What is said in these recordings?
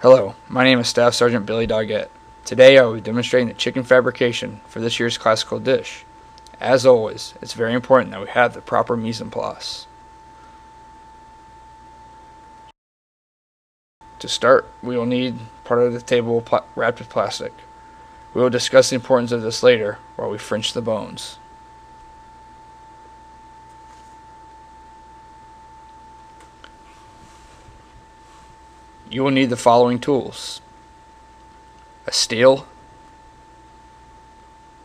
Hello, my name is Staff Sergeant Billy Doggett. Today I will be demonstrating the chicken fabrication for this year's classical dish. As always, it's very important that we have the proper mise en place. To start, we will need part of the table wrapped with plastic. We will discuss the importance of this later while we French the bones. You will need the following tools: a steel,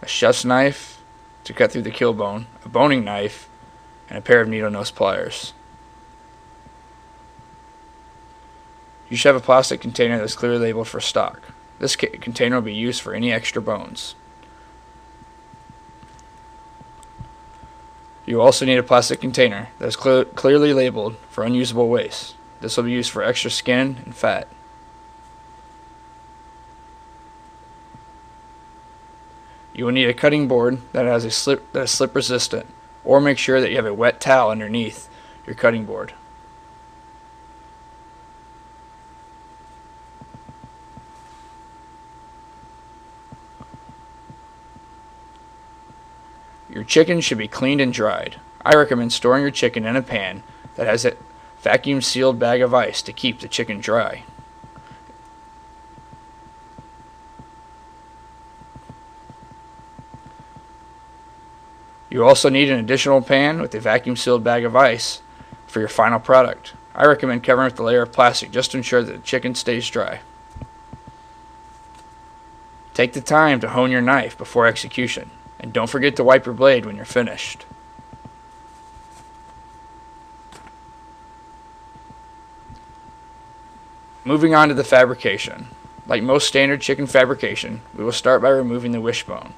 a chef's knife to cut through the keel bone, a boning knife, and a pair of needle nose pliers. You should have a plastic container that's clearly labeled for stock. This container will be used for any extra bones. You will also need a plastic container that is clearly labeled for unusable waste. This will be used for extra skin and fat. You will need a cutting board that is slip resistant, or make sure that you have a wet towel underneath your cutting board. Your chicken should be cleaned and dried. I recommend storing your chicken in a pan that has a vacuum sealed bag of ice to keep the chicken dry. You also need an additional pan with a vacuum sealed bag of ice for your final product. I recommend covering with a layer of plastic just to ensure that the chicken stays dry. Take the time to hone your knife before execution, and don't forget to wipe your blade when you're finished. Moving on to the fabrication. Like most standard chicken fabrication, we will start by removing the wishbone.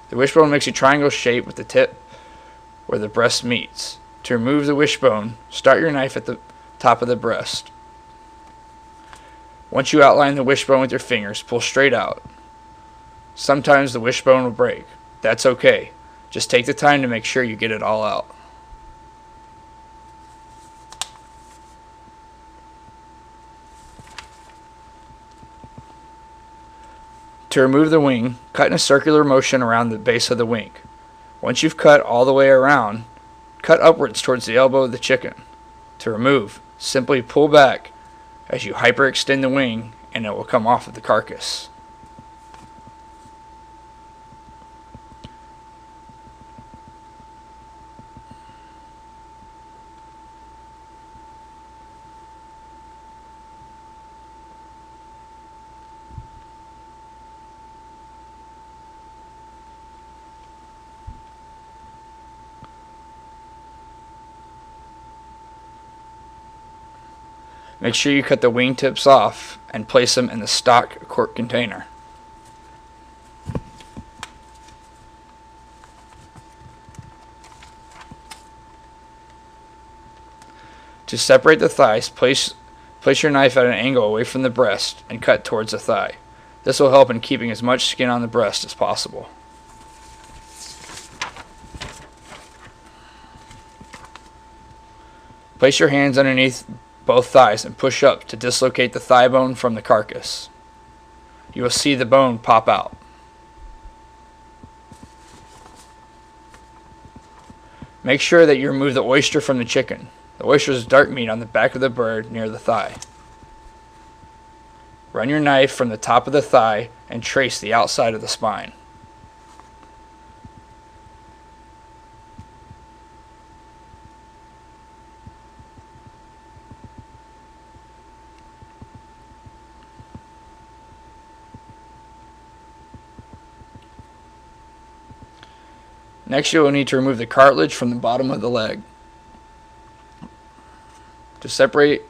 The wishbone makes a triangle shape with the tip where the breast meets. To remove the wishbone, start your knife at the top of the breast. Once you outline the wishbone with your fingers, pull straight out. Sometimes the wishbone will break. That's okay. Just take the time to make sure you get it all out. To remove the wing, cut in a circular motion around the base of the wing. Once you've cut all the way around, cut upwards towards the elbow of the chicken. To remove, simply pull back as you hyperextend the wing and it will come off of the carcass. Make sure you cut the wing tips off and place them in the stock quart container. To separate the thighs, place your knife at an angle away from the breast and cut towards the thigh. This will help in keeping as much skin on the breast as possible. Place your hands underneath both thighs and push up to dislocate the thigh bone from the carcass. You will see the bone pop out. Make sure that you remove the oyster from the chicken. The oyster is dark meat on the back of the bird near the thigh. Run your knife from the top of the thigh and trace the outside of the spine. Next, you will need to remove the cartilage from the bottom of the leg. To separate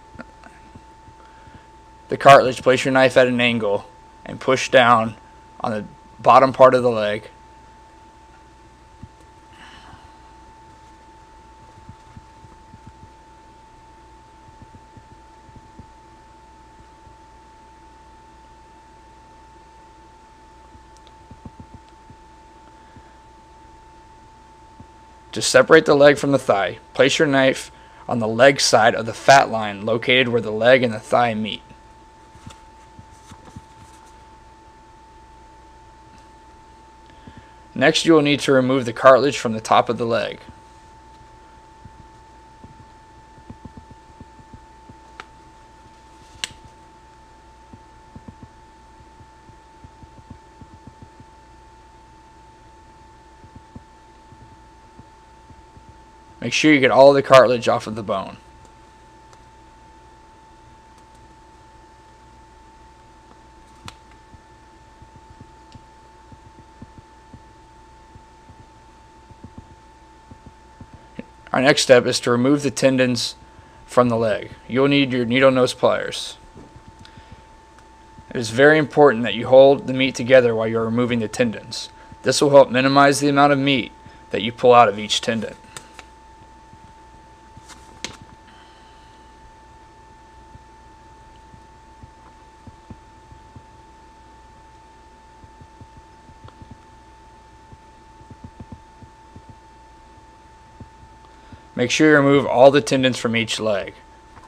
the cartilage, place your knife at an angle and push down on the bottom part of the leg. To separate the leg from the thigh, place your knife on the leg side of the fat line located where the leg and the thigh meet. Next, you will need to remove the cartilage from the top of the leg. Make sure you get all the cartilage off of the bone. Our next step is to remove the tendons from the leg. You'll need your needle nose pliers. It is very important that you hold the meat together while you're removing the tendons. This will help minimize the amount of meat that you pull out of each tendon. Make sure you remove all the tendons from each leg,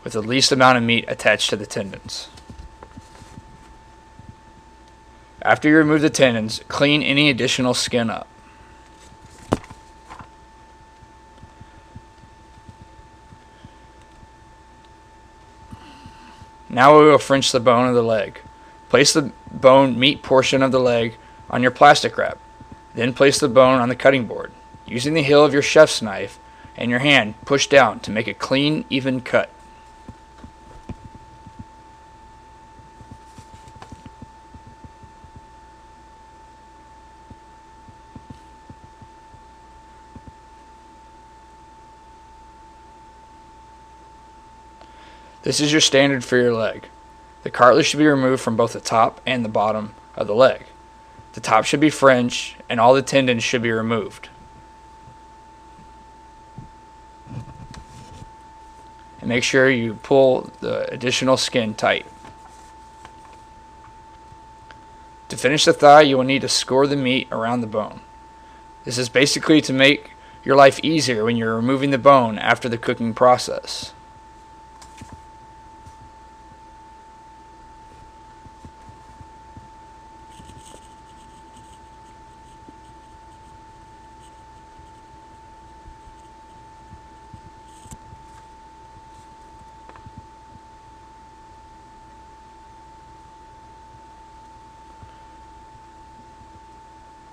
with the least amount of meat attached to the tendons. After you remove the tendons, clean any additional skin up. Now we will French the bone of the leg. Place the bone meat portion of the leg on your plastic wrap. Then place the bone on the cutting board. Using the heel of your chef's knife and your hand, push down to make a clean, even cut. This is your standard for your leg. The cartilage should be removed from both the top and the bottom of the leg. The top should be French and all the tendons should be removed. And make sure you pull the additional skin tight. To finish the thigh, you will need to score the meat around the bone. This is basically to make your life easier when you're removing the bone after the cooking process.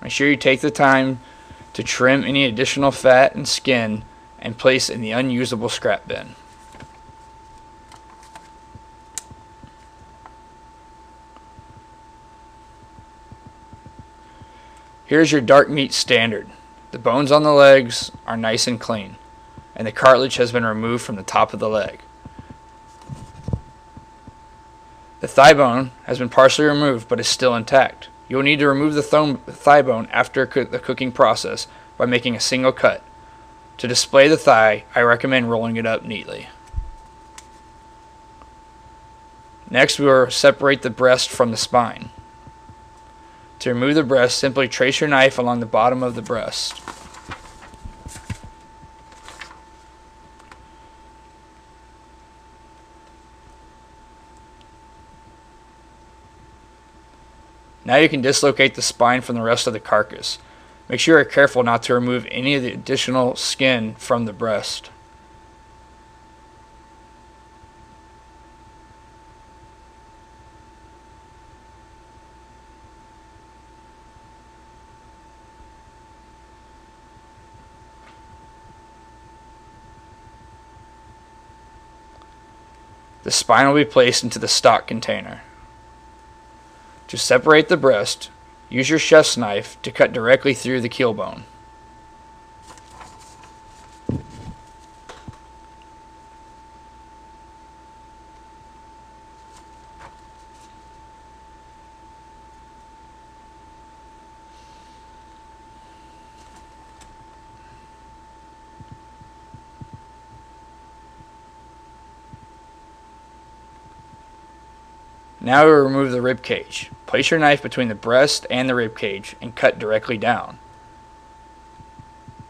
Make sure you take the time to trim any additional fat and skin and place in the unusable scrap bin. Here's your dark meat standard. The bones on the legs are nice and clean, and the cartilage has been removed from the top of the leg. The thigh bone has been partially removed but is still intact. You will need to remove the thigh bone after the cooking process by making a single cut. To display the thigh, I recommend rolling it up neatly. Next, we will separate the breast from the spine. To remove the breast, simply trace your knife along the bottom of the breast. Now you can dislocate the spine from the rest of the carcass. Make sure you're careful not to remove any of the additional skin from the breast. The spine will be placed into the stock container. To separate the breast, use your chef's knife to cut directly through the keel bone. Now we will remove the rib cage. Place your knife between the breast and the rib cage and cut directly down.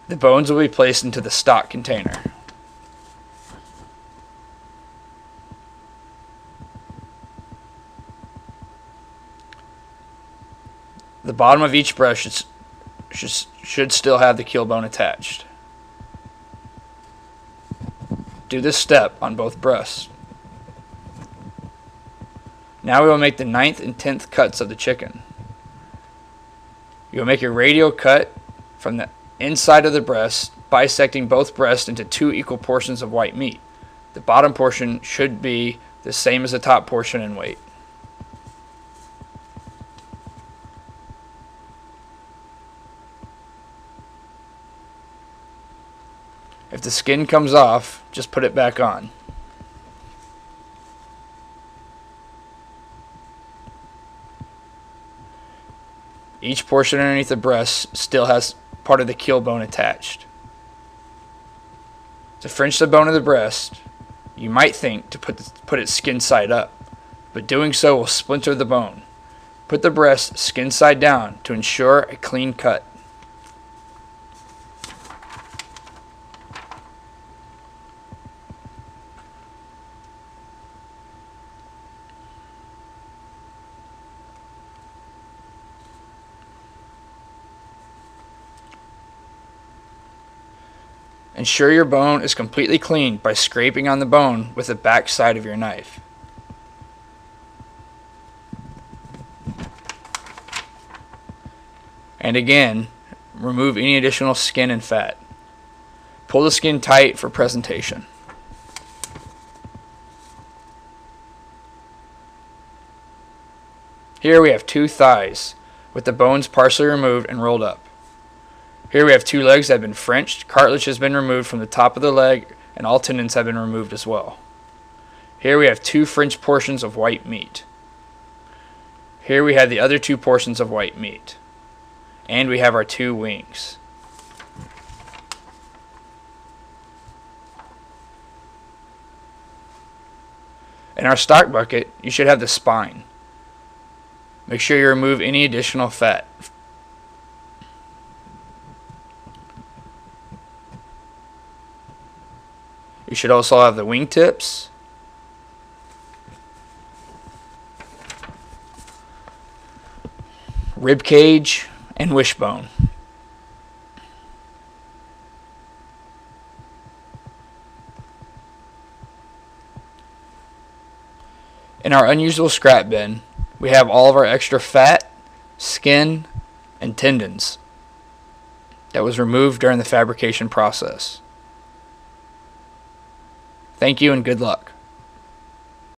The bones will be placed into the stock container. The bottom of each breast should still have the keel bone attached. Do this step on both breasts. Now we will make the 9th and 10th cuts of the chicken. You will make a radial cut from the inside of the breast, bisecting both breasts into 2 equal portions of white meat. The bottom portion should be the same as the top portion in weight. If the skin comes off, just put it back on. Each portion underneath the breast still has part of the keel bone attached. To French the bone of the breast, you might think to put it skin side up, but doing so will splinter the bone. Put the breast skin side down to ensure a clean cut. Ensure your bone is completely clean by scraping on the bone with the back side of your knife. And again, remove any additional skin and fat. Pull the skin tight for presentation. Here we have 2 thighs with the bones partially removed and rolled up. Here we have 2 legs that have been Frenched, cartilage has been removed from the top of the leg, and all tendons have been removed as well. Here we have 2 French portions of white meat. Here we have the other 2 portions of white meat. And we have our 2 wings. In our stock bucket, you should have the spine. Make sure you remove any additional fat. You should also have the wingtips, rib cage, and wishbone. In our unusual scrap bin, we have all of our extra fat, skin, and tendons that was removed during the fabrication process. Thank you and good luck.